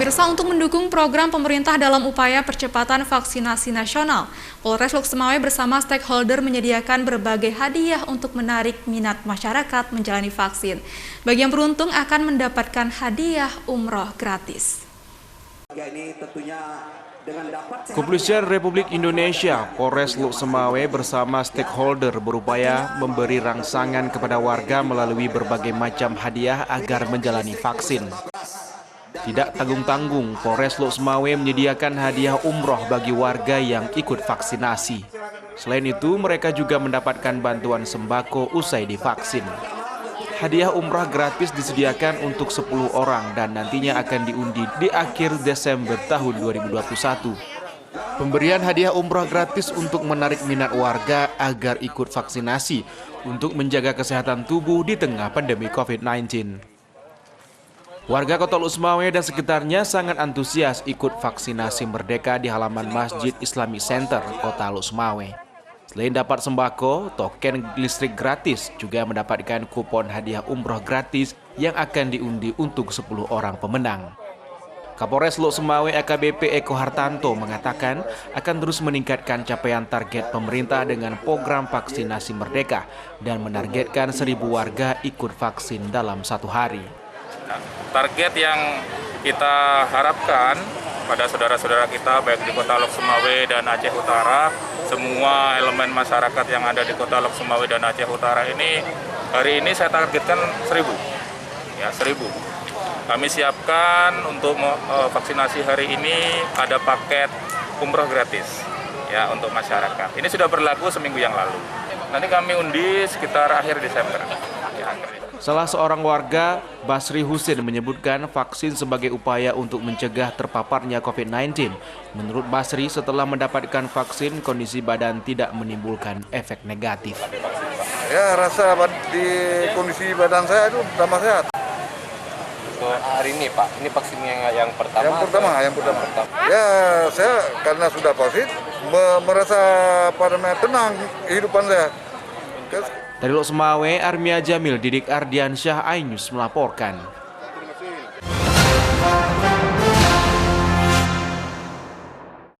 Pemirsa, untuk mendukung program pemerintah dalam upaya percepatan vaksinasi nasional, Polres Lok Semawe bersama stakeholder menyediakan berbagai hadiah untuk menarik minat masyarakat menjalani vaksin. Bagi yang beruntung akan mendapatkan hadiah umroh gratis. Kepolisian Republik Indonesia, Polres Lok Semawe bersama stakeholder berupaya memberi rangsangan kepada warga melalui berbagai macam hadiah agar menjalani vaksin. Tidak tanggung-tanggung, Polres Lok Semawe menyediakan hadiah umroh bagi warga yang ikut vaksinasi. Selain itu, mereka juga mendapatkan bantuan sembako usai divaksin. Hadiah umrah gratis disediakan untuk 10 orang dan nantinya akan diundi di akhir Desember tahun 2021. Pemberian hadiah umrah gratis untuk menarik minat warga agar ikut vaksinasi untuk menjaga kesehatan tubuh di tengah pandemi COVID-19. Warga Kota Lok Semawe dan sekitarnya sangat antusias ikut vaksinasi merdeka di halaman Masjid Islamic Center, Kota Lok Semawe. Selain dapat sembako, token listrik gratis, juga mendapatkan kupon hadiah umroh gratis yang akan diundi untuk 10 orang pemenang. Kapolres Lok Semawe AKBP Eko Hartanto mengatakan akan terus meningkatkan capaian target pemerintah dengan program vaksinasi merdeka dan menargetkan 1.000 warga ikut vaksin dalam 1 hari. Target yang kita harapkan pada saudara-saudara kita baik di Kota Lok Semawe dan Aceh Utara, semua elemen masyarakat yang ada di Kota Lok Semawe dan Aceh Utara ini, hari ini saya targetkan 1.000. Ya, 1.000. Kami siapkan untuk vaksinasi hari ini ada paket umroh gratis ya untuk masyarakat. Ini sudah berlaku seminggu yang lalu. Nanti kami undi sekitar akhir Desember. Ya. Salah seorang warga, Basri Husin, menyebutkan vaksin sebagai upaya untuk mencegah terpaparnya COVID-19. Menurut Basri, setelah mendapatkan vaksin, kondisi badan tidak menimbulkan efek negatif. Ya, rasa di kondisi badan saya itu tambah sehat. Untuk hari ini, Pak, ini vaksinnya yang pertama? Yang pertama. Ya, saya karena sudah vaksin, merasa tenang kehidupan saya. Dari Lok Semawe, Armia Jamil, Didik Ardiansyah, iNews melaporkan.